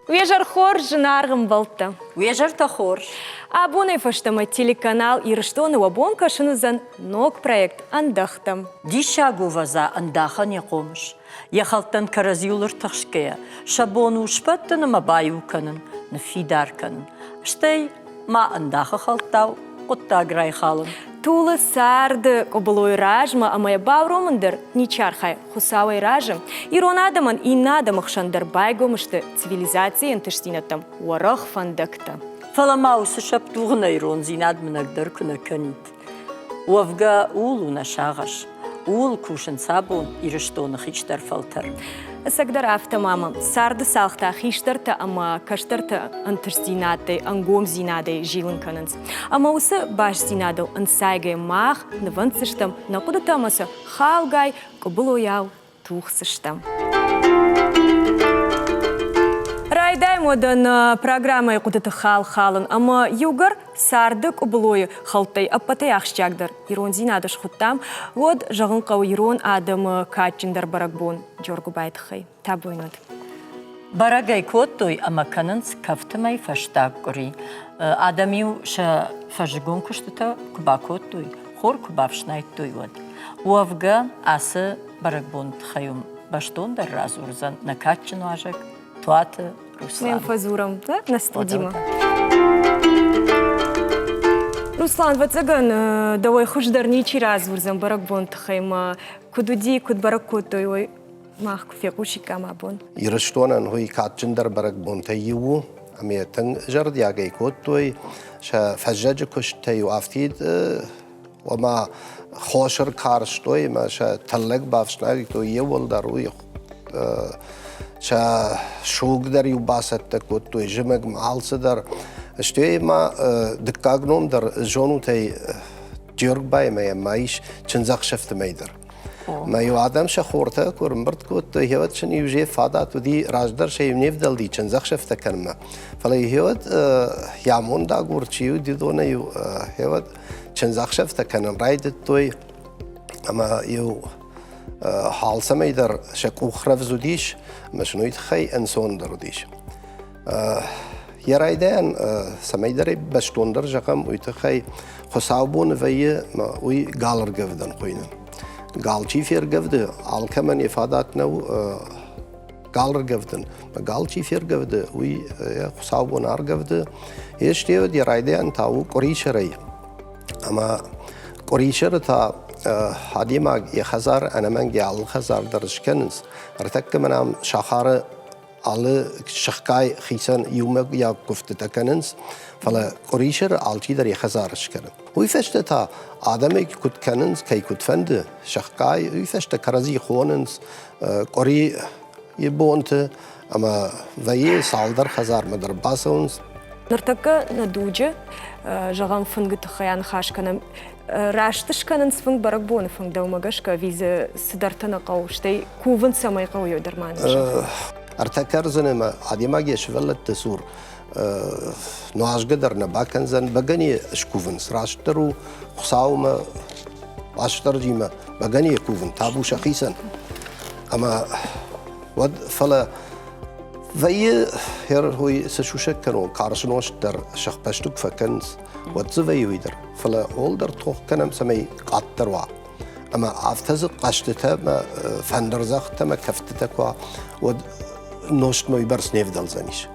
Вежар хор жинаргым болта. Вежар тахор. Абонай фаштама телеканал Ирыштоны вабон кашынызан ног проект андахтам. Дишагу ваза андахан якомыш. Яхалтан каразиулар тахшкея. Шабону шпаттана мабаю канын, нафидар канын. Штей ма андаха халтау, котта грай халын. Тулы сарды кобылой ражма, а моя бавромандыр ничархай хусавай ражым. Иронадаман и надамах шандар байгомышты цивилизация ентыштинатам уарах фандакта. Фаламаусы шаптуғына ирон зинад мінагдыр күні көнит. Уавга улу нашағаш. Ул кушын сабун ирыштоны хичтар фалтар. Сагдар автомамам сарды салхта хиштарта ама каштарта антырстинаты ангом зинады жилын канынс. Ама усы баш зинадыл ансайгай мах навансыштам накуда амасы халгай кобылоял тухсыштам. Райдай модан программай кудыты халын, ама югар сардык облойы халтай аппатай ахшчагдар. Ирон зинадыш хуттам, вот жағын қау ирон адымы качиндар баракбон, жоргу байтхай, табойнуд. Барагай коттой, ама канынс кафтымай фаштаг гори. Адамиу ша фажигон куштыта куба коттой, хор кубавшнайттой вад. Уавга асы баракбон тхаюм баштондар разурзан на качину ажак, туаты Руслан. Мен фазурам, да? Настудима. Руслан, вацаган, давай хуждар ничи разурзам баракбон тхайма, кудуди куд баракоттой, ой, мах куфекуши камабон. Ирыштонан хуй качиндар баракбон тайю, амиятан жардягай коттой, ша фажжаджи куштайю афтид, وما خوشر کارشتوی ما شا تلق بافشناگی تو یه ولداروی شا شوق در یو باست تکوت توی جمگ معالس در اشتوی ما دکاغنوم در جونو تای جرگ بای مایش چنزاق شفت میدر ما یو آدم شا خورتا کورم برد کوت توی هیوت چن یوجه فادات و دی راجدر شا نفدل دی چنزاق شفت کنم فلی هیوت یامون دا گور چیو دیدونه یو هیوت چنزاق شفت کنم راید توی اما یو حال سمیدر شکو خرف زودیش مشنوید خی انسان درودیش یه رایدن سمیدری بشتوندر جقم ویت خی خسابون وی ما وی گالر گودن خوینن گال چی فیر گوده آل کمن افادات نو گالر گودن ما گال چی فیر گوده وی خسابون آر گوده هیچ دیو یه رایدن تاو کوریشری اما کوریشر تا هادی ماگ 1000 أنا من جال 1000 درج كنز ارتك منام شخار على شخكاي خيسان يوم يا كفت تكنز فلا قريشر علتي در 1000 شكرم ويفشت تا آدمی كت كنز كي كت فند شخكاي ويفشت كرزي خوننز قري يبونت أما ويا سالدر 1000 مدر باسونز نرتك ندوجة جغم فنجت خيان خاشكنا راштышканын сфынг баракбоны фынг даумагашка визе сыдартана қауыштай кувын самай қауyo дарманыш. ارتكر زنما عادي ما جيش فلت تسور نواش قدر نباكن زن بغني اشكوفن سراشترو خصاوما اشتر جيما بغني كوفن تابو شخيصا اما ود فلا وی هر هوی سشوشک کنو کارشنوش در شخ پشتوک فکنز ود زوی ویدر فلا اول در توخ کنم سمی قطر وا اما افتز قشتته ما فندرزخت ما کفتته کوا ود نوشت ما یبرس نفدل زنیش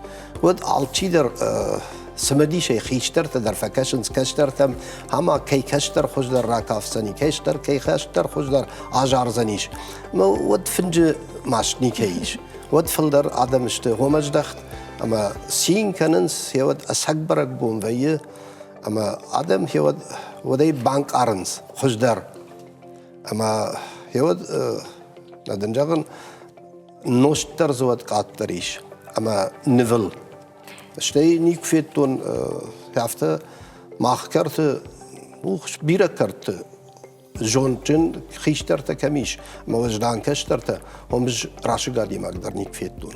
ود آلچی در سمدی شی خیشتر در فکشنز کشتر تم هما کی کشتر خوش در راکاف زنی کشتر کی کشتر خوش در آجار زنیش ما ود فنج ماشنی کیش ود فلدر آدم اشته همش دخت اما سین کننس هیود اسحبرک بون ویه اما آدم هیود ودای بانک آرنس خوش در اما هیود ندنجاگن نوشتر زود قاتریش اما نول اشته نیک فیتون هفته ماخ کرد وخش بیره کرد جونتن خیشتر تا کمیش موجودان کشتر تا همش راشگادی مقدار نیک فیتون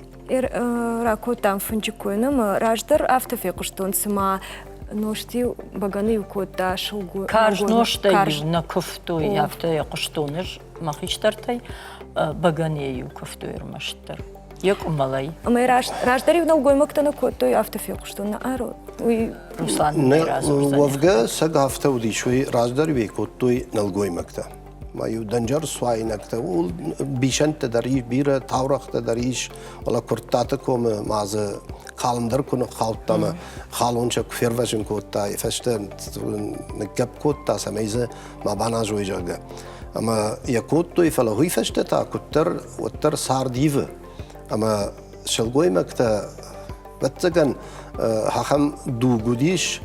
راکوتام فنجکوینم راجدر افتفیقشتون سما نوشتی баганы укота шулгу каш ноштай на кофтой яфта яқыштонер махиштартай баганы юкофтойр маштар Як умалай. Ама раждари налгоймактана коттой автофиқштуна аро. Руслан وافقا سق هفته ودي شوي راجدر بيكوتوي نلقوي مكتا ما يو دنجر سواي نكتا بيشن تدريش بيرة تاورخ تدريش ولا كرتاتكم معز خالندر كنو خالتما خالون شك فيرفشن كوتا يفشتن نجب كوتا سميزة ما بنا جوي جاga اما يكوتوي فلهوي فشتتا كتر وتر صار ديفه اما شلقوي مكتا بتجن هم دو گودیش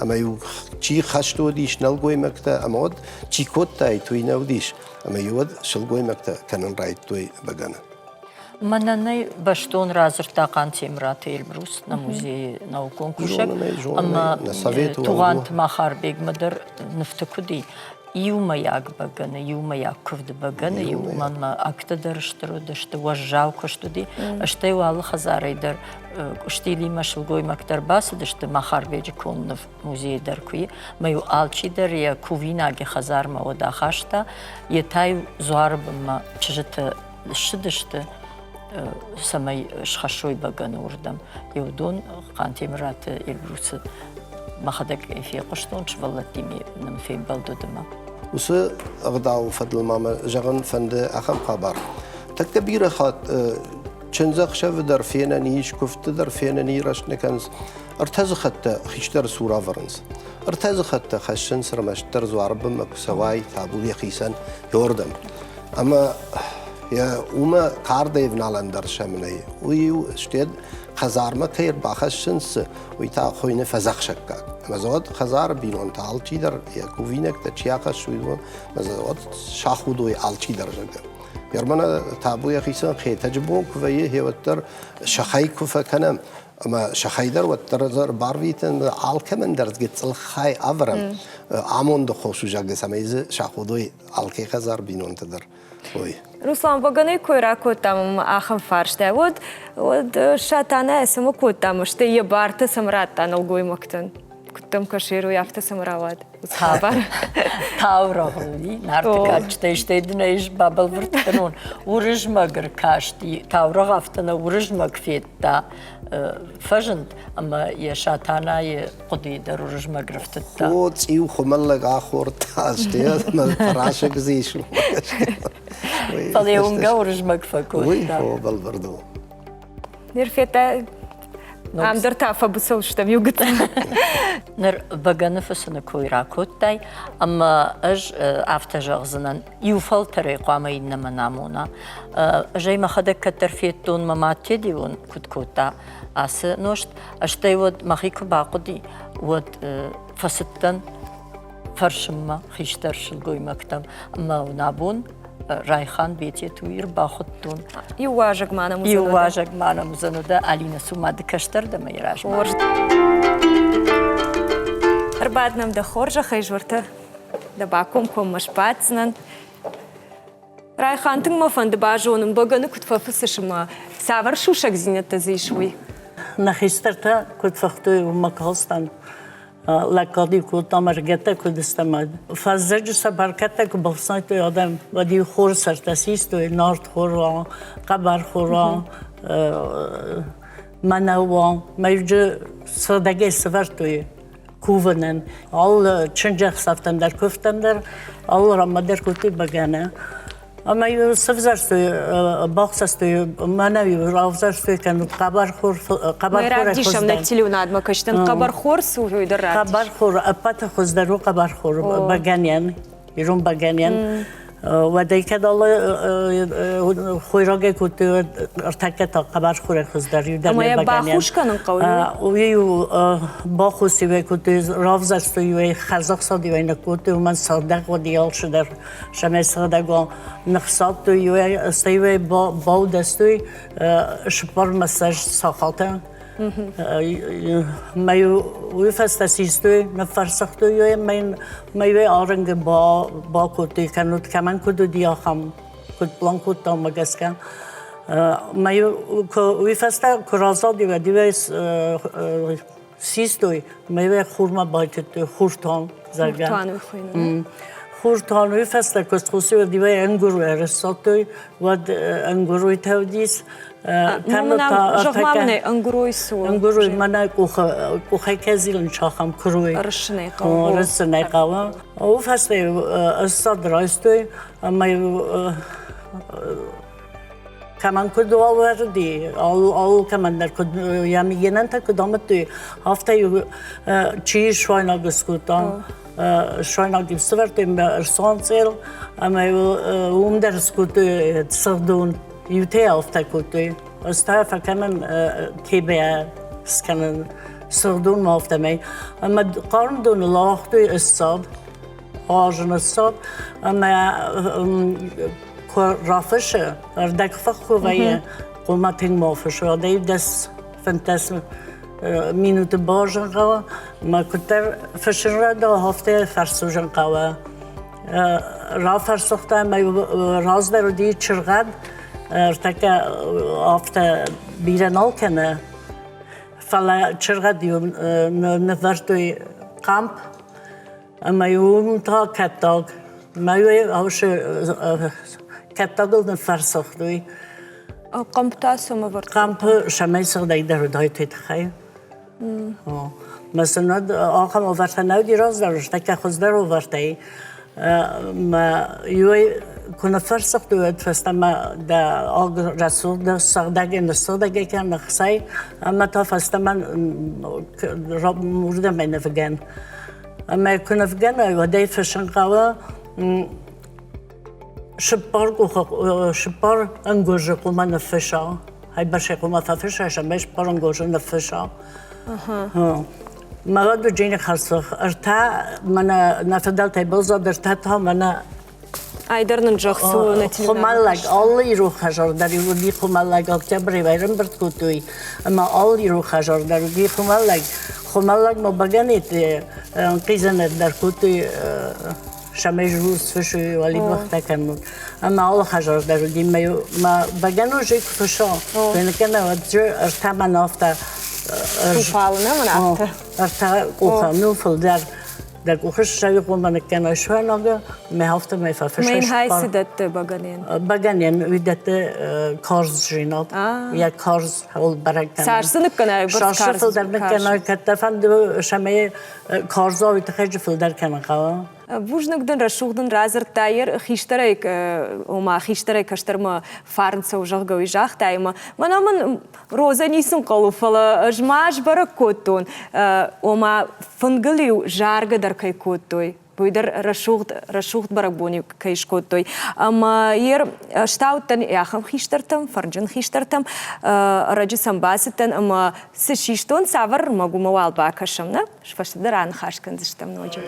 اما یو چی خشتو دیش نلگوی مکتا اما ود چی کد تای توی نودیش اما یود شلگوی مکتا کنن رایت توی بگنه مننای باشتون رازرتاقان تیمرات ایلبروس نموزی ناوکون کشک اما توغانت ماخار بیگ مدر نفتکودی يوم ياك بجنا يوم ياك كفد بجنا يوم ما أكتر اشترو دشت وجاو كشتودي اشتي والله خزاري در اشتيلي مشلقوي مكتر باس دشت ما خاربيج كون في موزي در كوي ما يو آلشي در يا كوفينا جي خزار ما ودا خاشتا يتاي زوارب ما تجت شدشت سماي شخشوي بجنا وردم يودون قانتي مرات البروس ما خدك في قشطون شغلت ديمي نمفي بلدو دما وس أغداو فضل ماما جغن فند أخم خبر تكبير خات چنزق شف در فينا نيش كفت در فينا نيرش نكنز ارتزخت خيشتر سورا فرنس ارتزخت خشن سرمشتر زوارب مك سواي تابولي خيسن يوردم اما يا وما كارديف نالندر شمني ويو اشتد خزار ما كير باخشنس ويتا خوينه فزخ شكا مزود خزار بينون تالچي در يا كوفينك تشياقه شويو مزود شاخودوي الچي در جگه يرمنا تابويا خيسن خي تجبون كوفيه هيوتر شخاي كوفا كنم اما شخايدر وترزر بارويتن الكمن درز گت الخاي افرم امون دو خوشو جگه سميز شاخودوي الكي خزار بينون تدر وي Руслан, ваганы койра котам ахам фаршта. Вот шатана эсэмэ котам, што е барты самрат аналгой мактан. Котам каширу яфта самрават. Хабар. Таврагли, нартык штейднейш бабал выртканун. Урыжмагыр кашти, тавраг афтана урыжмаг фетта. فجند اما يا شاتانا يا قدي در رجما گرفتتا فوت يو خملك اخر تاشتي ما فراشك زيشو فاليوم جو رجما كفكو وي هو بالبردو نرفيتا عم درتا فبسول شتم يوقت نر بغن فسن كويرا كوتاي اما اج افتجا غزنن يوفل طريق ما انما نامونا جاي ما خدك كترفيتون ما تديون كوتا اس نوشت اشتي ود مخيك باقدي ود فستن فرشما خيشتر شلغوي مكتب اما نابون رايخان بيتي توير باخدتون يواجك معنا مزنوده يواجك معنا مزنوده علينا سوما دكشتر دما يراج ربعدنا مدا خورجة خيجورتا دباكم كم مشباتسنن رايخان تنگ مفند باجونم بغنو كنت ففسشما ساور شوشك زينتا زي شوي نخيسترتا كنت فختوي ومكالستان لكادي كنت أمرجتا كنت استمد فزج سبركتا كبلسنت يادم ودي خور سرتسيستو نارت خورا قبر خورا منوان ما يجي صدقي سفرتوي كوفنن all چنجخ سفتن در کفتن در all رمادر کتی بگنه اما یو سفزرستوی باخستوی منوی راوزرستوی کنو قبر خور دیشم نتیلون آدم کشتن قبر خور سوی در رات قبر خور اپات خزدرو قبر خور بگنین یرون بگنین و دیگه داله خویراگه کتی ارتکتا قبر خور خزدری در بگنین. اما باخوش کنن قوی؟ ویو باخوسی و کتی راوزرستوی و خزاق سادی و این کتی و من صادق و دیال شدر شما صادق و نخصاب توی و استوی باو دستوی شپار مساج ساخته مايو ويفستاسيستوي نفرسختوي مايو آرنگ با كوتي كانت كمان كدو دياخم كد بلان كوتا مجسكا مايو ويفستا كرازادي وديوي سيستوي مايو خورما بايتو خورتان زرگان خورتان ويفستا كستخوسي وديوي انگورو ارسطوي ود انگوروي توديس Мамна жахмамне ангройсу. ангуруй мана куха кезилн чахам круй. Ршне қау. Ршне қау. О фасте асад райстой май Kaman kudu alırdı, al kamanlar kudu yami genen ta kudamat diyor. Haftayı çiğ şoyna gıskutan, şoyna gibi sıvırtım ersansel, ama umder skutu sırdun, yüte hafta kutu. Asta fakanın kebe skanın sırdun hafta mey, ama karndun lahtı ıssad, ağacın ıssad, ama رافشه اردک فخو ویه قومتین مافشه و دی دست فنتاس مینوت باجن قوا ما کتر فشن را دا هفته فرسوجن قوا را فرسوخته ما راز در دی چرغد ارتک هفته بیرن آل کنه فلا چرغد یوم نفرتوی قامپ اما یوم تا کتاگ ما یوم هاوش كتاقل نفرسخ دوي قمتاسو مورد قمت شميسخ دايدر داي تتخيل مثلا آخر آورتنه دی راز دارش تک خوددار آورته ما یوی کنه فرسخ دوید فست ما دا آگ رسول دا سردگی نسردگی کن نخسای اما تا فست من رب مورد من نفگن اما کنه فگن و دی فشن قوا شپار انگوزه قوما نفشا های برشه قوما ففشا شمش شپار انگوزه نفشا ما دو جین خالصخ ارتا من نفدال تیبلزا درتا تا من ایدر نجاخسو نتیجه خمالگ آلی رو خجار داری و دی خمالگ اکتبری ویرم برد کتوی اما آلی رو خجار داری دی خمالگ ما بگنید قیزنت در کتوی شمش روز فشوی ولی وقت کنم اما آل خجار دارودی ما بگنو جیک فشا بین کنه و جو ارتا من آفتا توفالنا من آفتا ارتا قوخم نوفل در قوخش شوی قوم من کنه شوی نگه می هفته می فشش من های سیدت بگنین ویدت کارز جینات یا کارز هول برای کنه سرسنک کنه شاشر فلدر نکنه کتفن دو شمی کارزاوی تخیج فلدر کنه قوا وجنگدن رشوگدن رازر تایر خیشترک اوما خیشترک کشترما فارنسا وجهگوی جاه تایما من روزا نیسم قلوفلا جماش برا کوتون اوما فنگلیو جارگ در کای کوتوی بویدر رشوگد برا بونی کایش کوتوی اما یر شتاوتن یاخم خیشترتم فرجن خیشترتم راجسم باستن اما سشیشتون ساور مگو موال باکشم نه شفشت دران خاش کنزشتم نوجه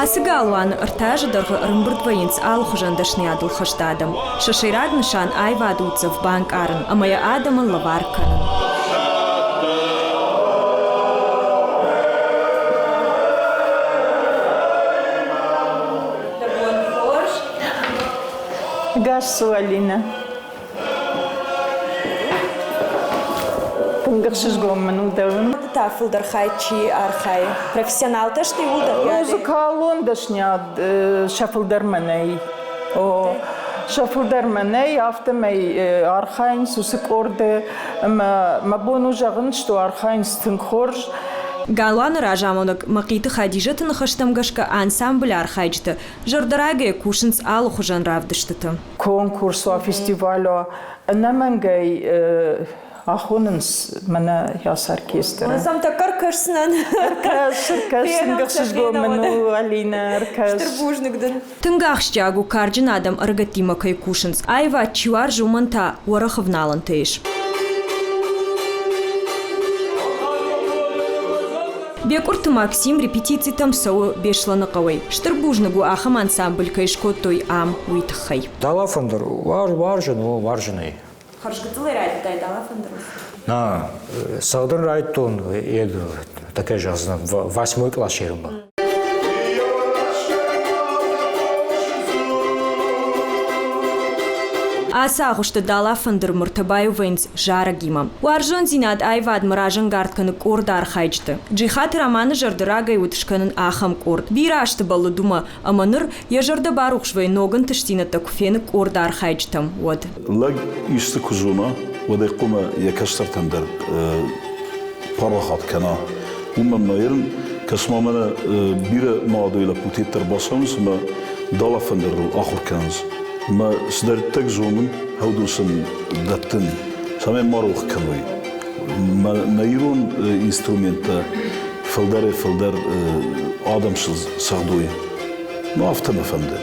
Асыгалуан ыртажы дырғы рымбырдвайынц ал хужандашны адыл хаштадым. Шаширад нышан айва адуцев банк арын, амая адамын лавар канын. Гашсу Алина. Пунгахшиш гомману давын. Тафыл дархай чи архай. Профессионал ташты улдар. Музыкалон дашняд шафылдарманай. О шафылдарманай автомай архайн сусыкорды. Мабону жағын что архайн стынхорж. Галуан ражамонок мақиты хадижатын хаштамгашка ансамбль архайджты. Жордараге кушынц ал хужан равдыштыты. Конкурсу, фестивалю. Намангай Ахунынс мана яс оркестр. Сам так каркашсынан. Каркашсынгахшиш гоману Алина аркаш. Штырбужныкдын. Тынгахшчагу карджин адам аргатима кай кушынц. Айва чуар жуманта уарахывналан тейш. Бекурт Максим репетиции там соу бешлана кавай. Штырбужнагу ахам ансамбль кайшкотой ам уитхай. Далафандыр варжыны. Харшгытылы райдай далафандыр. На саудын райттон ел такая жазна 8 класс жерімба. Асағышты дала фындыр мұртабайы вайнц жарагима. Уаржон зинат айвад мұражын гартканы корды архайчты. Джихат романы жардырагай утышканын ахам корд. Бира ашты балы дума, аманыр ежарды барухшвай ногын тыштинатта куфені корды архайчтым. Вот. Лаг исты кузуна, вадай кума якастар тандер парахат кана. Умам наирн, касмамана бира маадойла путеттер басамыз, ма дала фандеру ахур каныз. ما سدرتك زومن هودوسن دتن سامي ماروخ كانوي ما نيرون انسترومنتا فلدر آدمسız ساعدوي ما أفتنا فهمده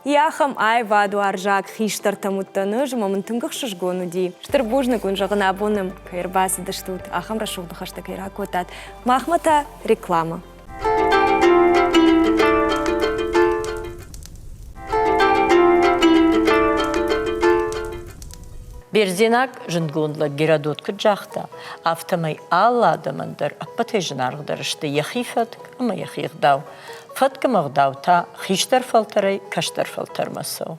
Яхам айваду аржак хиштар тамуттаны жумамын тынгықшыш гону ди. Штыр бужны күн жағына абоным кайырбасы дыштут. Ахам рашуғды хашта кайра котат. Махмата реклама. Берзенак жындгонла герадотка жақта, автомай алла адамандар аппатежін арғдарышты яхифатк, ама яхиғдау. Фатка мағдау та хиштар фалтарай, каштар фалтармасау.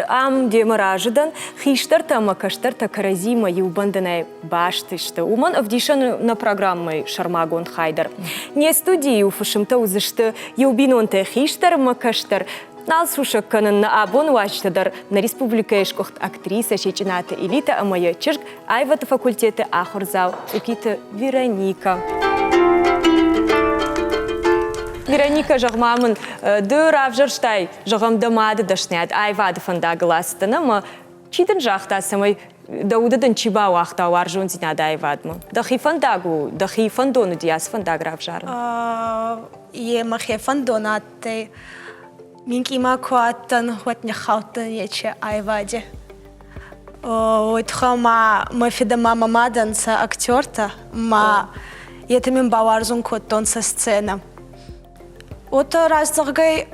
Ам демаражыдан хиштар тама каштар та каразима юбанданай баштышты. Уман авдишан на программой Шармагон Хайдар. Не студии уфашымта узышты юбинонте хиштар ма каштар. Налсушак канын на абон уачтадар на республика ешкохт актриса шечената элита амая чырк айвата факультеты ахурзау укита Вероника. Вероника жағмамын дөр авжырштай жағамдамады дашнят айвады фандагыластыны ма читын жақта самай даудыдын чиба уақта уаржон зинады айвадмы. Дахи фандагу, дахи фандону диас фандагра авжарын. Емахе фандонатты. Минки макуаттан хуатня хаутан яче айваде. Ойтхама мафида мама маданса актерта, ма етамин баварзун коттон со сцена. Ота раздагай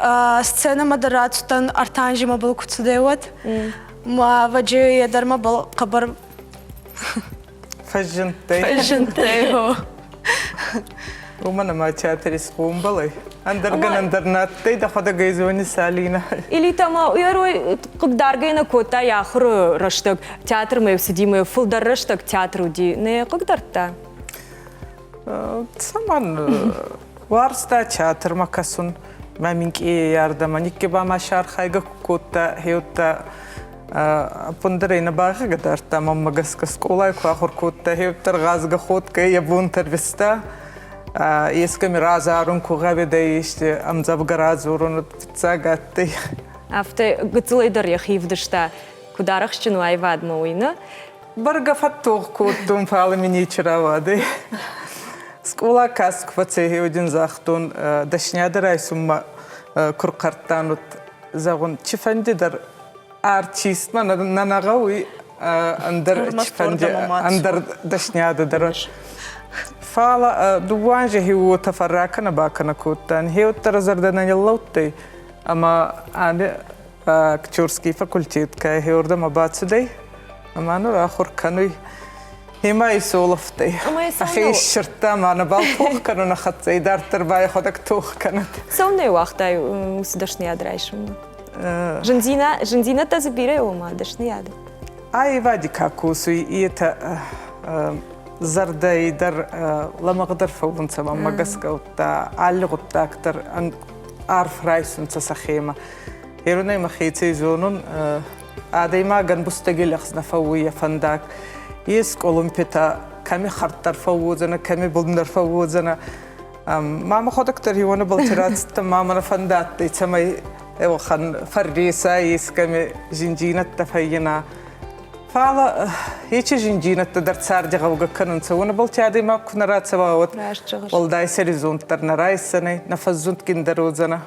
сцена модератутан артанжима был куцудеват, ма ваджи ядарма был кабар. Фажентей. Умана ма театре скумбалай. Андерган андернаттай да хода гайзони салина. Или тама уярой кыгдаргайна кота яхры раштык театр мы сидимы фулдар раштык театру ди не кыгдарта. Саман варста театр макасун маминки ярдама никке бама шархайга кота хеута пундрейна бага гадарта маммагаска сколай квахур кота хеуттар газга ходка ябун тервиста. Есками разарун кугабе да иште амзабгаразурун цагатты. Афте гыцылайдар яхивдышта кударахчыну айвадма уйна. Барга фаттух коттум фалы мини чаравады. Скола касква цехи один захтун дашнядырай сумма куркартанут загун чифандидар артист мана нанагауи андар чифанди андар дашнядыдар. Фала дуанже хиу тафарракана бакана коттан хиу таразардана яллауттай ама ане актерский факультет кай хиурда мабацудай ама ну ахур кануй хима исолофтай ахи ширта мана балпох кану нахатсай дартер бай ходак тух канат Сауны уақтай усдашны ядрайшым. Жындина та забирай ома дашны яды. Ай вади какусуй и это زردايدر لما قدر فوضن سما مجسك وتا علق التاكتر أن أعرف رايسون تسخيمة يروني مخيتي زونون عادي ما جن بستقل أخذنا فوية فندق يسك أولمبيتا كمي خرطر فوزنا كمي بلندر فوزنا ما خد أكتر هيوانا بالترات تماما فندق تسمى وخن فريسا يسكمي جنجينة تفينا فعلا هيك جنجينة تقدر تساعد جوجا كننسى وانا بلتي ما كنا راتسباوت والداي سريزون ترنا رايسني نفزونت كندروزنا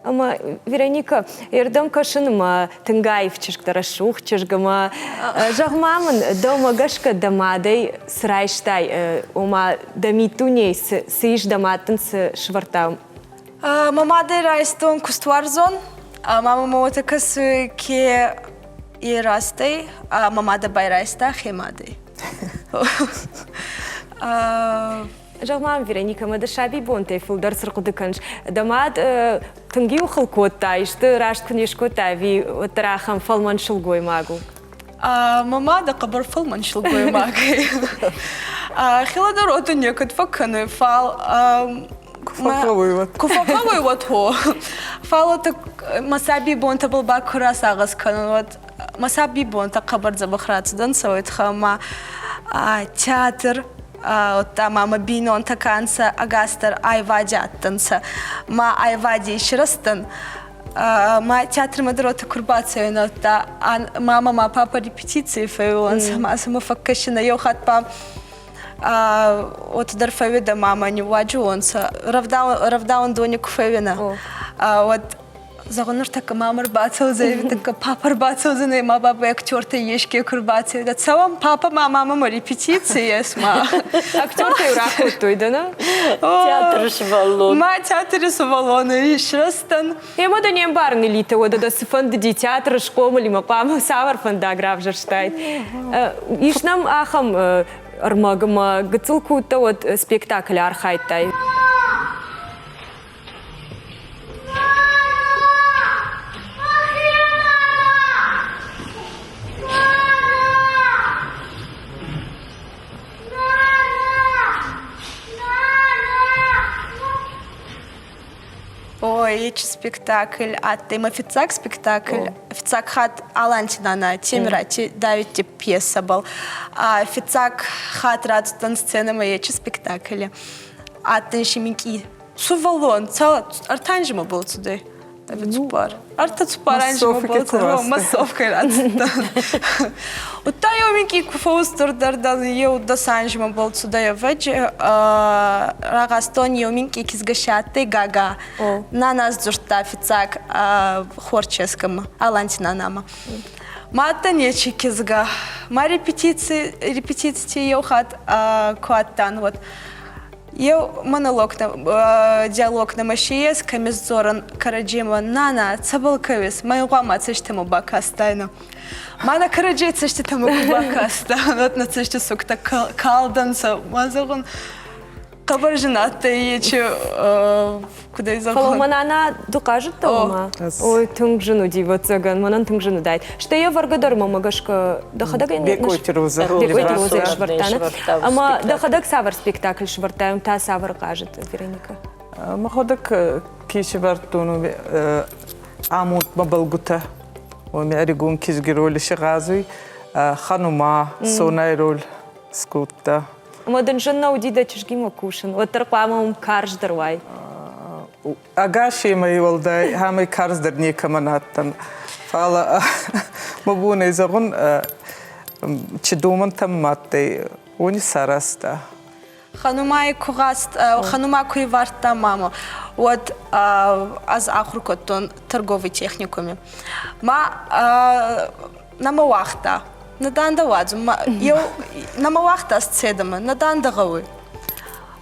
Ama Veronika, erdam kaşın ma tengayf çışklara şuh çışgama jagmamın doma gaşka damaday sırayştay oma damituni siş damatın şvartam. Mamaday rayston kustvarzon, mama motakası ki irastay, mama da bayraysta hemaday. Жагмам Вероника, мы дашаби бонте фулдар сыркуды канш. Дамат тынгиу хылкотта, ишты рашт книжкотта, ви отрахам фалман шылгой магу. Мама да қабыр фал маншыл гоймаги. Хиладар отын некот факаны фал Куфакавой вот хо. Фал это масаби бонта был ба курас агас канон вот масаби бонта қабыр забахратыдан савайт хама театр та мама бинон таканса агастер айвади аттанса ма айвади ширастан ма театр мадрота курбация нота мама папа репетиции фейлон сама факкашина йохат от дарфавида мама не ваджуонса равдаун доник февина вот загонур така мама рбацал заеви така папа рбацал за ней баба актер-то ешки курбация да целом папа мама репетиции сма Актер-то ураху тойдана. Театр швалон. ма театр швалон и шрастан Ема да нем барни лите, ода да се фанди театр школа ли мапама савар фанда граф жерштайт. Ишнам ахам армагама гцылку-то вот спектакль архайтай. Ой, ечи спектакль, а тема офицак спектакль. Офицак хат Алантинана, Тимирати, Давид тип пьеса был. А офицак хат радстан сцена моя ечи спектакль. А теншимики. Сувалон, цала артанжима был сюда. Давид Цупар. Арта Цупар анжима был сюда. Массовка радстан. Утайомики куфоустур дардан ел до санжима был сюда я вече. Рагастон йоминки кизгашаты гага. На нас дурта офицак хорческом Алантина нама. Мата нечи кизга. Ма репетиции йохат куаттан вот. Ел монолог, диалог на машиес, камизоран Караджима нана, цабалкавис, майуа мацештему бакастайну. Мана Караджи цештему бакастайну, от на цеште сукта калданса, мазагун кабаржинатта ечи куда изагун. Фаломанана докажет тома. Ой, тунгжину дива цыган, манан тунгжину дайт. Что я варгадар мамагашка доходага не Бекойтеруза. Бекойтеруза швартана. Ама доходак савар спектакль швартаем, та савар кажет, Вероника. Маходак киши вартуну амут бабалгута. ومعرقون كيزجروا لشغازي خانوما سونايرول سكوتا. Мадын жена удида чешги макушин. Вот тарквамам карж дарвай. Агаши мои волдай, хамы карж дарни каманаттан. Фала мабуна изагун чидуман там маттай. Они сараста. Ханумай кугаст, ханума куеварта мама. Вот аз ахрукотон торговый техникуме. Ма намавахта. Наданда вадзу. Ел намавахта сцедама. Наданда гавы.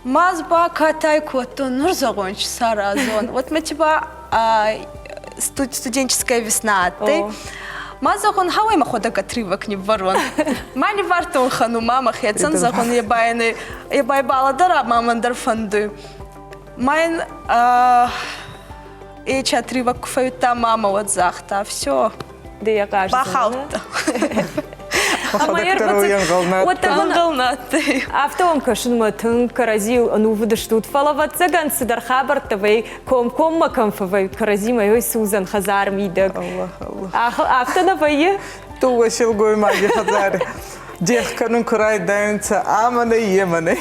Маз ба катай котон нурзагонч саразон. Вот мы типа студенческая весна. Ты Мазагон хавай махода катривак не ворон. Мани вартон хану мама хецан загон ебай баладара мамандар фанду. Майн эчи атривак фаюта мама вот захта. Все. Да я кажется. Бахалта. Автом кашин матын каразил ану выдаштут фалават цаган сидар хабартавай ком макамфавай каразима ой сузан хазар мидак. Автона вайе? Туа шилгой маги хазар. Дех канун курай даунца амане емане.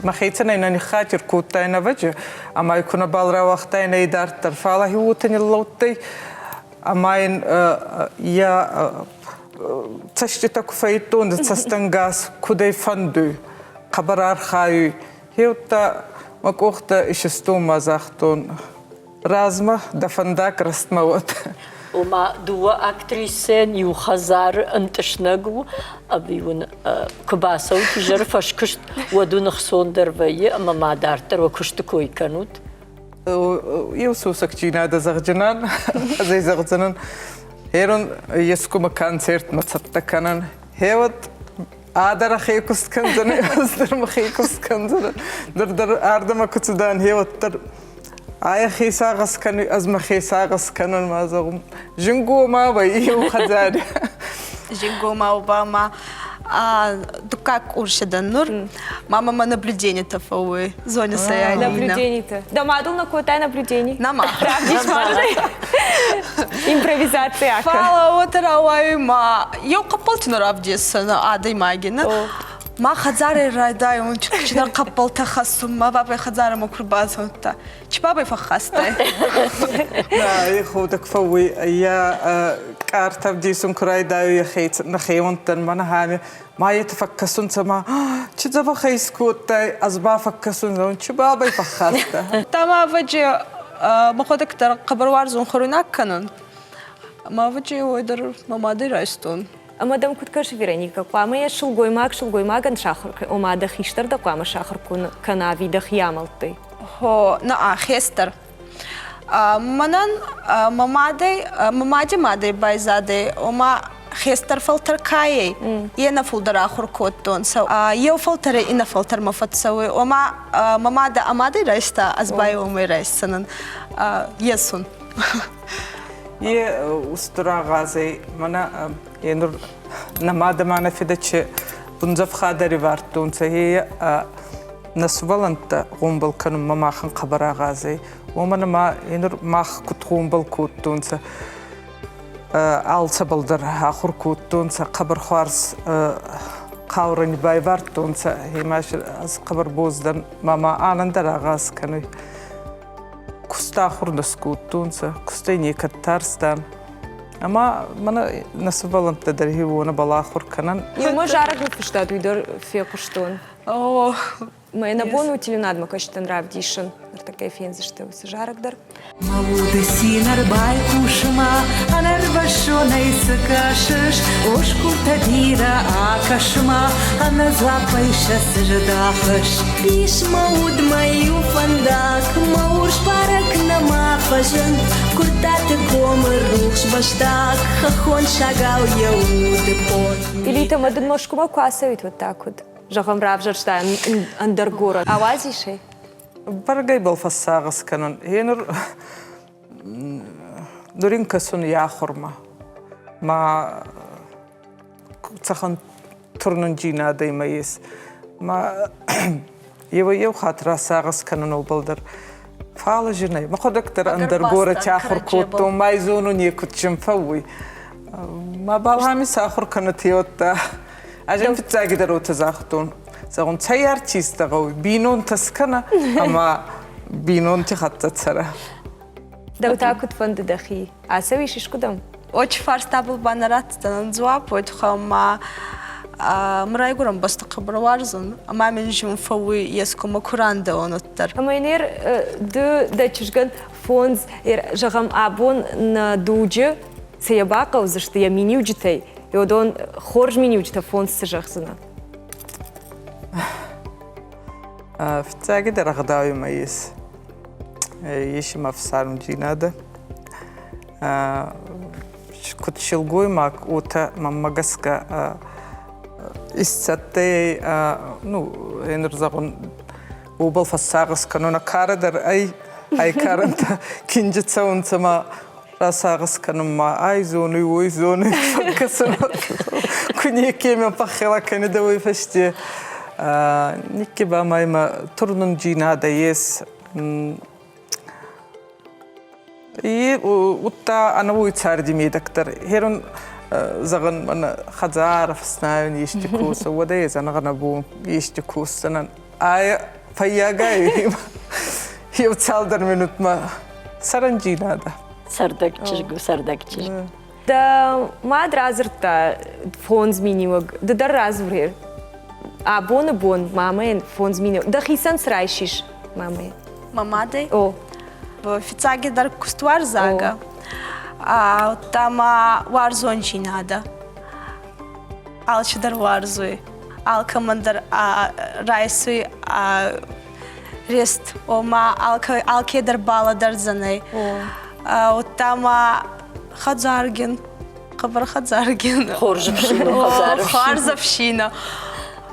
Махитсана инани хатир кутайна ваджа. Ама икуна балра вахтайна идар тарфала хиутани лоттай. Амайн я цаштита куфаитон цастангас кудай фанду хабарар хаю хеута макохта ишестум мазахтон разма да фандак растмавот. Ума дуа актрисен ю хазар анташнагу абиун кубасау тижар фашкушт wadun khsonder вае ама мадартер вакушт койканут. Иусусак чинада загжанан азай загжанан Herun yeskuma konzert matsatta kanan. Hevat adara khaykus kanzana, azdar makhaykus kanzana. Dar ardama kutsudan hevat dar Ая хисагас кану азма хисагас канун мазагум. Жингу мава и ухадзари. Жингу мама дукак уршедан нур. Мама наблюдение тафауи. Зоня саялина. Наблюдение-то. Да, мадул на котай наблюдений. Нама. Правдиш мажи. Импровизация. Фала отарауай ма. Йо капалтина равдесана адай магина. ما خزاري رايداي ونشكر قبل تخصم ما بابي خزاري مكربات وانت شو بابي فخسته لا يا خودك فوي يا كارتا بديسون كرايداي يا خيت نخيونت من هاني ما يتفكسون سما تشذا فخيس كوتاي أزبا فكسون زون شو بابي فخسته تما فجي ما خودك ترى قبر وارزون خروناك كانون ما فجي ويدر ما مادي رايستون Мадам Куткаш Вероника, квама я шулгоймаган шахар, омада хиштар да квама шахар кана видах ямалты. Хо на хестер. Манан мамади байзаде ома хестер филтер кае. Ена филтер ахур коттон. Ел филтер ина филтер мафатсауи. Ома мамада амади райста азбай оми райстанан. Есун. Є устрагази мене єнур намада мене фідаче бунзав хадари вартун це є насваланта гумбал канум мамахан қабарагази о мене ма єнур мах кут гумбал куттун це алса балдар ахур куттун це қабар хварс қаурын бай вартун це химаш аз қабар боздан мама анандарагаз кануй Кустахур наскутунца, кустайни каттарстан. Ама мана насваланта дархи вона балахур канан. И мы жарок не фиштат уйдер фекуштон. О, Мы на бону утилюнад мы качтан равдишен. Такая фензи что у жарок дар. Мауды синар байкушма, анар башонай сакашеш, ошкурта дира акашма, ана запайша сждахаш. Биш мауд маю фандак, мауш парак на мафажен, куртаты комыр рухш баштак, хахон шагал яуды пон. Или там один мошкума квасовит вот так вот. Жахам равжарштай андергород. Авазишей? Баргай был фасагас канан. Єнур дуринка сун яхурма. Ма цахан турнун джина даймайс. Ма ев хатра сагас канан обалдар. Фала жинай. Ма ходактар андергора чахур куту майзону не кутчим фауи. Ма балхами сахур канатиотта. Ажен фитсаги дарота захтун. Загон цаяр чистагой бинон таскана ама бинон тихатта цара. Да вот так вот фонды дахи. А савишь шкудам? очень фарстабл банарат станан зуап вот хама мрайгурам баста қабраварзан ама мен жим фауи ескома куранда оноттар. Ама инер да чужган фонз жагам абон на дуджи сеябака зашты я миниуджитай и одон хорж миниуджита фонз сажахсана. В цаги да рагдаю маис. Ешима в сарм джинада. Кот шилгой мак ота мамагаска истатей ну энерзагон обал фасагас канона карадар ай каранта кинжетсаун сама расагас канома ай зоны ой зоны факасна кунекеме пахела канедовой фасте никки ба майма турнун джинада ес и утта ана уйцарди медактар херон заган мана хазаров снавен ещекус водез ана ганабу ещекус санан ай фаягай юцалдар минутма саранджинада сардакчиш Да мадразерта фон змінювак, да разврір. А бон мама фон змінювак. Да хисан срайшиш мама. Мамадей? О. В фицаги дар кустуар зага. Там варзончи надо. Алчи дар варзуй. Алкамандар райсуй рест. Ома алке дар бала дар занай. Там Хазаргин. Кабар Хазаргин. Хорзавщина.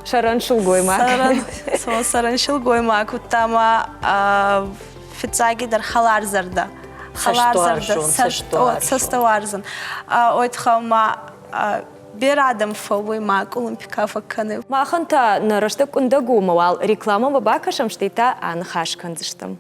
Шаран шулгоймак. Саран шулгоймак. Там фицагидар халарзарда. Састуарзан. Ойтхама Берадам фауи мак Олимпика факаны. Маханта нарыштык ундагу мавал реклама бабакашам штейта анхашканзыштым.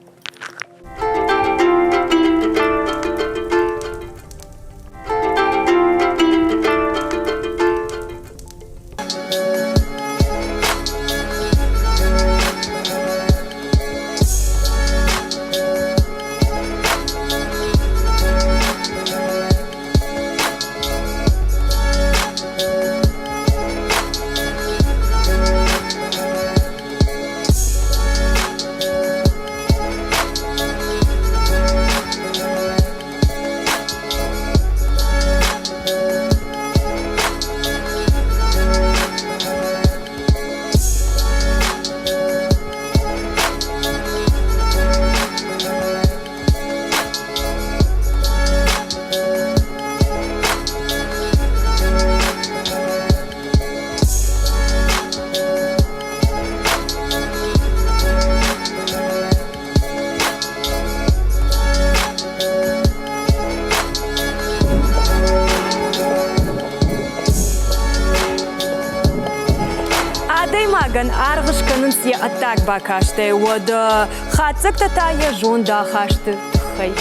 Gan argışkanın siya atak bakaşte wada khatsak ta ya jonda khaşte khay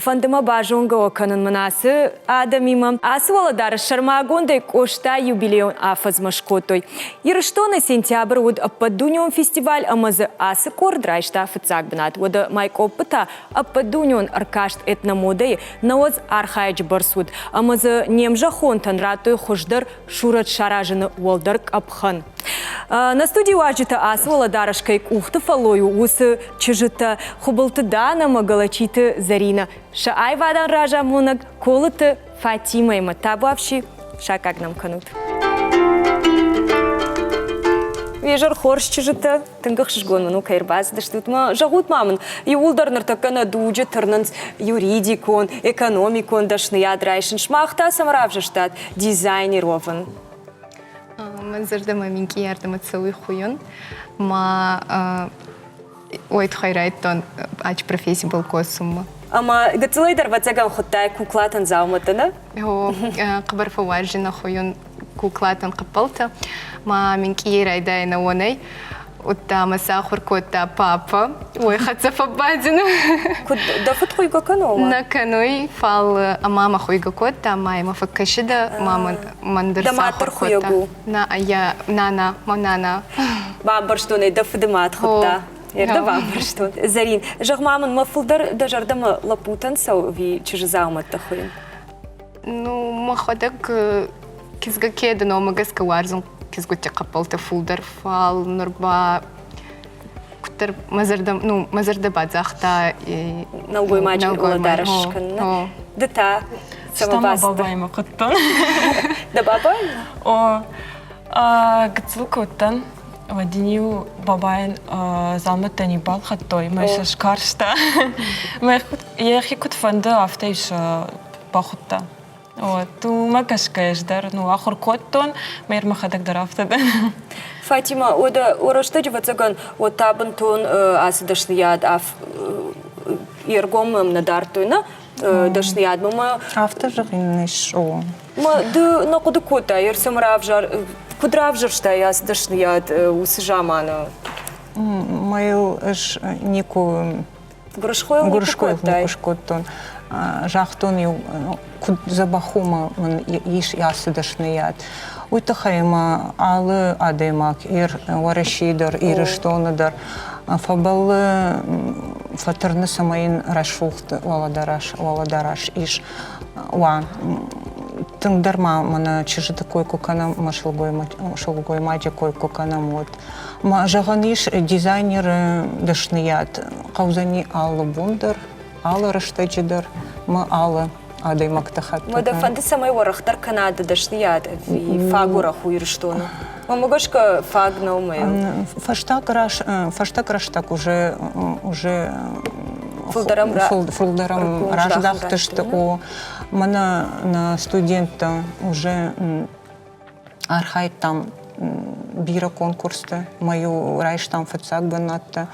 Fandima bajonga okanın manası adamimam asvaladar şarmagonda koşta юбилеон афаз машкотой. Ирштона сентябрь вот ападуньон фестиваль амазы асы кордрайшта фыцак бнат. Вот майк опыта ападуньон аркашт этномодой навоз архайч барсуд. Амазы немжа хонтан ратуй хождар шурат шаражыны уалдарк апхан. На студии важита асвала кайк ухты фалою усы чижита хубалтыдана магалачиты Зарина. Шаай вадан ража мунак колыты Фатима има табавши шакак нам канут. Вежар хорш чижита тынгах шишгон ну кайрбаз даштутма жагут мамын. И улдарнар такана дуджи тырнанс юридикон, экономикон дашны ядрайшын шмахта самравжаштат дизайнерован. Манзарда маменьки ярдама целый хуйон. Ой, тхайрайтон ач профессия был косума. Ама гацелайдар вацаган хотай куклатан зауматана? О, кабар фаваржина хуйон куклатан капалта. Маменьки ярайдай на онай. Утта масахур кота папа. Ой, хатса фабадина. Да фут хуйга канома? На каной фал мама хуйга кота, майма факашида, мама мандар сахур кота. На ая нана, манана. Бамбарштуны да фдемат хотта. Ерда бамбарштун. Зарин, жаг мамын мафулдар да жардама лапутан сау ви чижи зауматта хуйын? Ну, махадак кизга кеда, но магаска варзун. Кизгутя капалта фулдар фал норба кутер мазарда бадзахта и налгой мачи уладарашкан. Дата самоваста. Баба има куттан. Да баба? О, гцлу куттан. Вадинил бабайн залмата ни бал хаттой. Мэшаш каршта. Ехи кут фанда афтейш бахутта. Ту макашкаеш дар, ну ахур коттон, мэр махадак дарафтада. Фатима, ода орашта вацаган от табантон асдашнияд аф ергом надартуйна дашнияд мама. Автожагиннеш о. Ма ды на куды кота ерсамравжар кудравжар шта асдашнияд усжамана. Майл эш нику Гуршхойл никушкоттон. Жахтон ю забахума иш ясыдашныят. Уйтахайма алы адемак ир варашидар ирыштоныдар. Фабалы фатырны самайын рашухты валадараш иш. Ва тыңдарма мана чижыты койку канам машылгой маджа койку канам вот. Ма жаган иш дизайнер дашныят. Каузани алы бундар. Алы рыштачидар, мы алы адаймак тахат. Мода фанды самай варахтар Канада дашнияд и фагураху ирыштону. Мамагашка фаг на умею. Фаштак раш так уже фулдарам рождахтышты о мана на студента уже архайт там бира конкурста мою райш там фацак банатта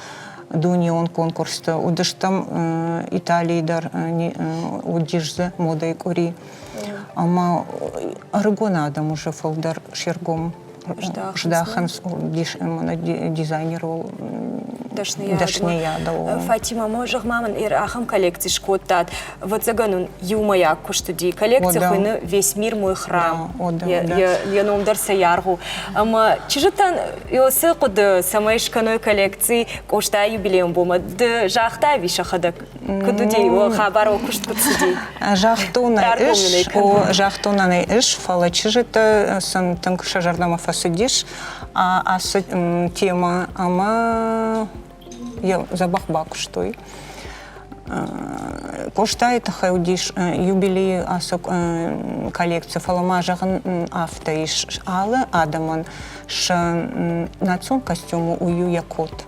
дунион конкурста, удыштам Италийдар удижзе модай кори. Ама аргона адам уже фолдар шергом. Ждаханс дизайнер ол дашния. Фатима, можешь маман ир ахам коллекции шкоттат. Вот заганун юмая куштуди коллекция хуйны весь мир мой храм. Я номдар саяргу. Ама чижитан иосы куд самой шканой коллекции кошта юбилеем бома. Д жахта вишахадак. Кудуди о хабаро кушткутсуди. Жахтунаны иш фала чижита сан танк шажардама фасидиш, а тема ама я забахбак что коштает хаудиш юбилей асок коллекция фаламажаган автоиш алы адаман ш национ костюму ую якот.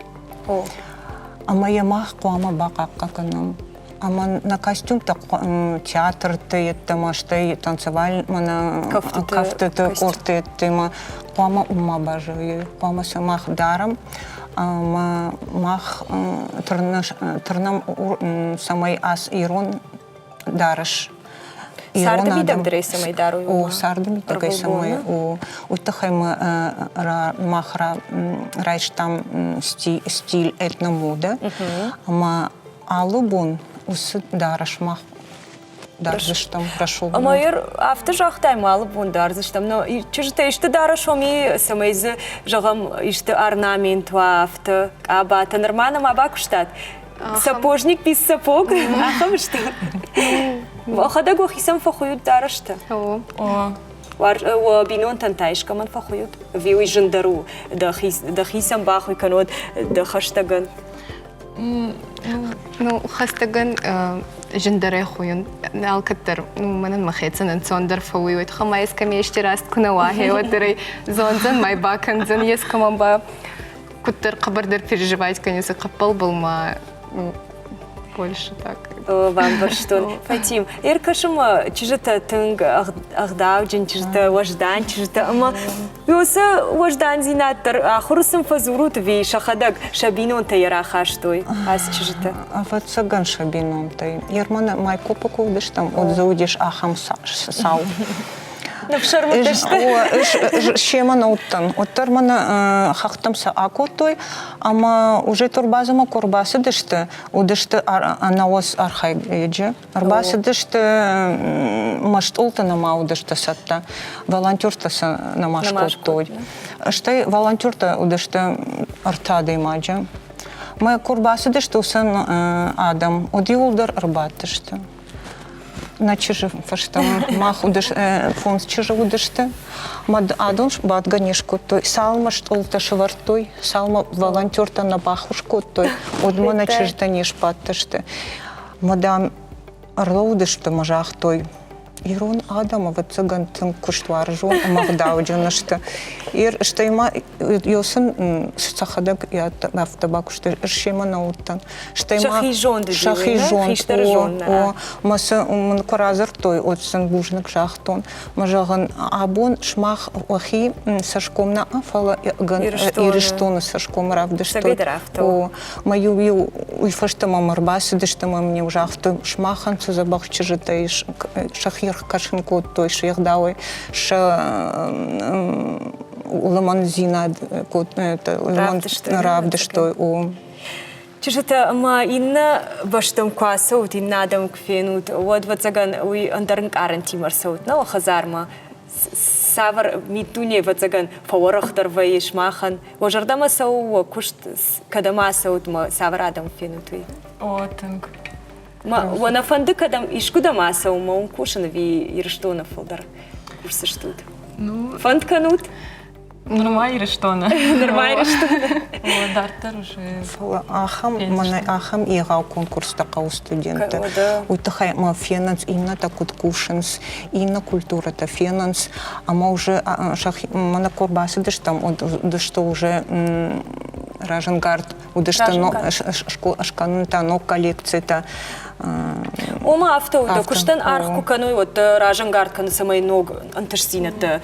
Ама я мах куама бакакка канам. Ама на костюм так театр ты тамаштай танцеваль мана кафты корты тема куама ума бажаю куама самах дарам ама мах тырнам самай ас ирон дарыш. Сардами дагдырай самай дару. О сардами такай самай о утахайма махра райштам стиль этномода ама алубун усы дарашмах дарзыштам прошел. Ама ир авто жахтай малы бун дарзыштам, но чужта ишты дарашоми самайзы жагам ишты орнамент авто абата нормально аба куштат. Сапожник без сапог, ахам что? Вахада гохисам фахуют дарашта. Вар бинон тантайшка ман фахуют. Виуй жандару дахисам бахуй канод дахаштаган. Ну, хастаган жиндаре хуйн алкаттар манан махетсан цондер фауйт хамайс камешти раст кунавахе ватыры зонзан май баканзан ес камамба куттар кабардар переживать конечно капал булма больше так. Вам барштон. Фатим, иркашыма чижата тынг агдау джин чижата важдан чижата ама юса важдан зинаттар ахурсым фазурут ви шахадак шабинон тайра хаштой ас чижата. А вот саган шабинон тай. Ермана май копаков дыштам от заудиш ахам сау. Ну в шармутеште. Шемана уттан. Оттар мана хахтамса акотой, ама уже турбазама курбасы дышты. Удышты анаос архай еджи. Арбасы дышты машт ултана ма удышты сатта. Волонтертаса намашкотой. Штай волонтерта удышты артады маджа. Май курбасы дышты усан адам. Оди улдар арбатышты. На чижи фаштам мах удыш фонс чижи удышты мад адонш бад ганешку той салма штолта швартой салма волонтерта на бахушку той одма на чижта неш паттышты мадам орлоудышты мажах той Ирон Адама вот цыган тын куштвар жон магдауджанышты. Ир штайма йосын сахадак я автобак что шема науттан. Штайма шахижон. О маса мон коразер той отсын бужник жахтон. Мажаган абон шмах охи сашкомна афала ган ириштона сашком равдыштой. О мою ю уйфаштама марбасы дыштама мне ужахты шмахан цузабах чижитаиш шахир кашинку той шехдауи ша уламан зина кот это равдыштой о чижита ма инна баштам квасот иннадам кфенут вот цаган уй андарн карантимар сот на хазарма савар митуне вот цаган фаворахтар ваиш махан ожардама сау кушт кадама саут ма саварадам фенутui о танк ма вона фанды кадам ишкуда маса ума он кушан ви ирштона фолдар курсы штут ну фанд канут нормально ирштона нормально что дартар уже ахам мана ахам играл конкурс такого студента утахай ма финанс именно так вот кушанс именно культура та финанс а ма уже мана корбасы дыш там да что уже Раженгард удышта но ашканын та но коллекция та Ома автоуда, куштан архку каной вот ражангард каны самай ног антарсината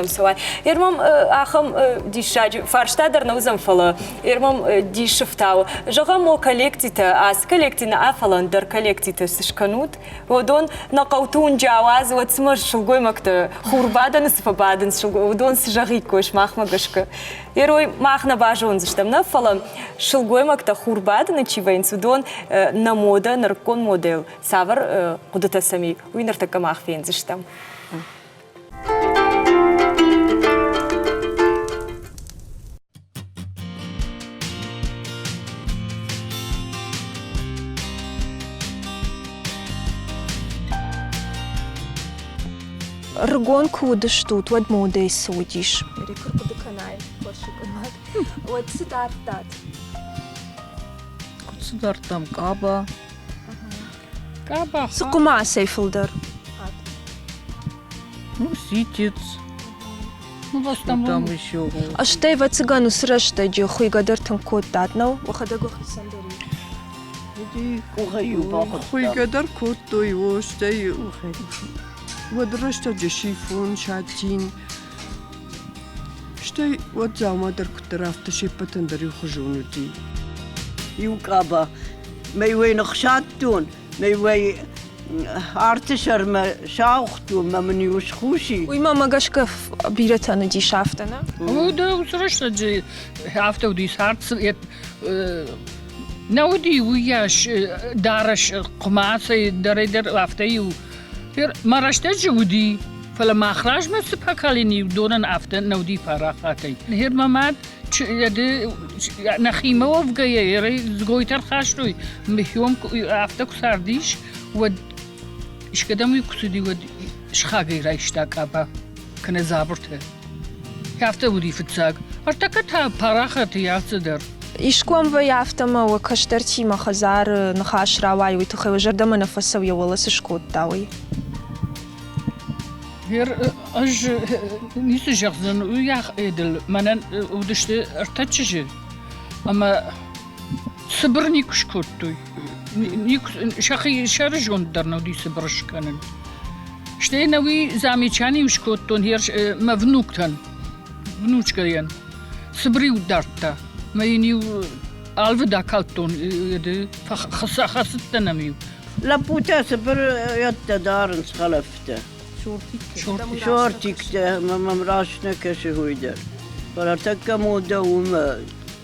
савай. Ирмам ахам дишаджи фарштадер наузам фала. Ирмам дишифтау. Жагам о коллектита, ас коллектина афаландер коллектита сишканут. Водон нақаутун джаваз вот смаш шулгой макта хурбадан сфабадан шулгой. Водон сжагикош махмагашка. Ирой махна бажон заштам на фала шулгой макта хурбадан чивайнс. Водон на мода наркон модел савар кудата сами уинер така махфен заштам. Ргон кудыш тут, вот моды судишь. Вот сидартат. Сидартам каба. Каба. Сукума сейфилдер. Ну, ситец. Ну, вас там еще. А что и в цыгану срашта джо хуй гадар там кот татнау, выхода гохи сандори. Хуй гадар кот то его, что и вот рашта джо шифон, шатин. Что и вот замадар кутарафта шипатан дари хужунути. يوكابا ما يوين خشاتون ما يوين ارتشر ما شاختو ما من يوشخوشي ويما ماغاشكا بيرتانا دي شافتنا وده وسرشت جي هفته ودي سارت نودي وياش دارش قماصي دريدر هفته ما رشتج ودي فلما خرج ما سبحكاليني دون هفته نودي فراقاتي هير ماماد يدي نخيمه وفقيه يري زغويتر خاشتوي مهيوم هفته كسارديش ود ايش قدام يكسدي ود شخاغي رايشتاكابا كنا زابرته هفته ودي فتساق ارتكتها فراقاتي ياسدر إيشكوام ويافتما وكشترتي ما خزار نخاش راواي ويتخي وجردما نفسو يولس شكوت داوي هير اج نيس جغزن ويا ادل منن ودشت ارتچج اما صبرني كشكوتوي نيك شخي شرجون درنا ودي صبرش كانن شتينوي زاميچاني وشكوتون هير مفنوكتن فنوچكريان صبري ودارتا ما ينيو الفدا كالتون يد خصتنا لا بوتا صبر يتدارن خلفته شورتيك ما مراشنا كشهودر فرتك مودا وما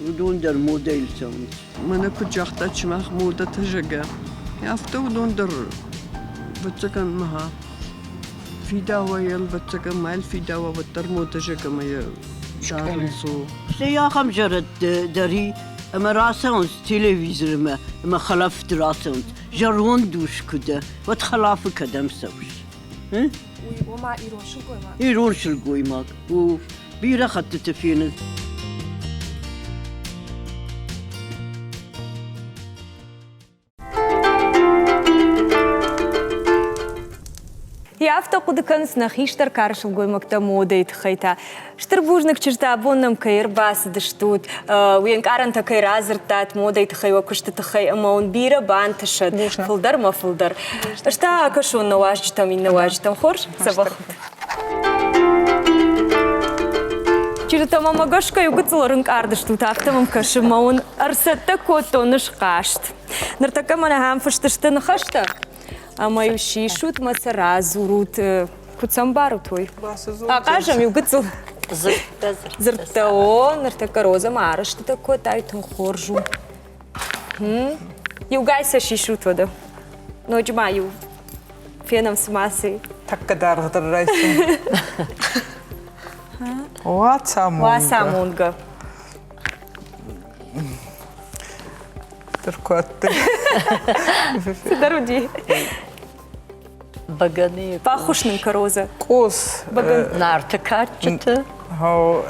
ودون در موديل سوند من كجاختا شمخ مودا تجاga يافتو ودون در بتكن مها في دواء يل بتكن مال في دواء بتر مودا جاga ما يشارنسو يا خم جرت دري اما راسونز تلفزيون ما خلفت راسونز جرون دوش كده وتخلاف كدم سوش ها وما يروح شو قوي يروح شو قوي ماك وبيرا خدت فينا Я автокудыканс нахиштар каршыл гоймакта мода итхайта. Штырбужник чирта абоннам кайр басы дыштут. Уен каранта кайр азыртат мода итхайва кушты тхай амаун бира бантышат. Фылдар ма фылдар. Шта акашон наважитам и наважитам хорш сабах. Чирта мама гашка югыцларын кардыштут автомам кашым маун арсатта котоныш кашт. Нартака мана хам фыштыштын хашта. А мою шишут мацара зурут куцамбару твой. А кажем югыцл. Зыртао, нартака роза мараш, ты такой тайтун хоржу. Югайса шишут вода. Ночь маю. Феном с массой. Так кадар гдарайсу. Васамунга. Теркуатты. Сидаруди. Баганы. Пахушным короза. Кос. Нартакатчыты. Хау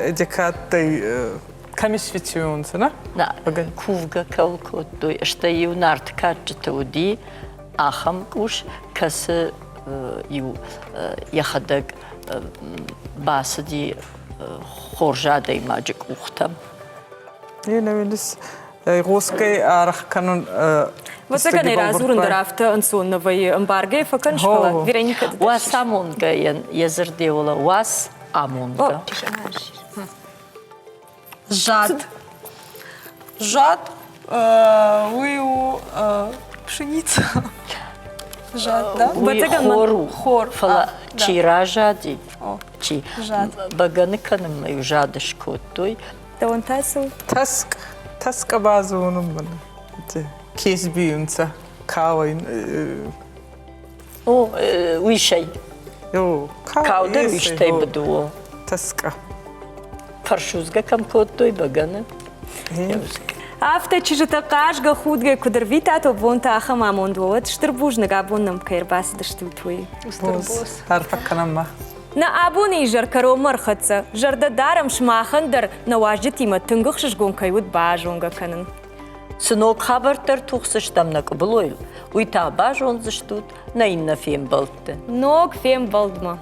эдикаттай камисвитиунса, на? На. Кувга калкоттой. Что и у нартакатчыты уди. Ахам уж касы ю яхадаг басади хоржадай маджик ухтам. Ена вилис Госкай арах канун Вățăcă ne razurun de raftă în sună, voi îmbargă, făcând școala. Virenica de Вас амунга езердеула, вас амунга. Жад. Жад. Уйу. Пшеница. Жад, да? Хору. Хор. Фала чира жади. Чи. Жад. Баганы каным маю жадыш коттой. Da un tasă. Taska bazı onun bana. Kes büyümse kahveyin. O, uişey. Yo, Kavda uiştey budu. Taska. Farşuzga kam коттой баганы. Aftă ce jătă cașgă hudgă cu dărvita to bonta aha mamondot, ștârbujnă gabonăm că erbas de știutui. Harfa kanama. Na abuni jar karo marxatsa, jar da daram shmaxan dar na wajtima tungux shgon kayut bajonga kanan. Сынок хабартар тухсыштамнак блойл. Уйта бажон заштут на инна фем балтты. Nog fem baldma.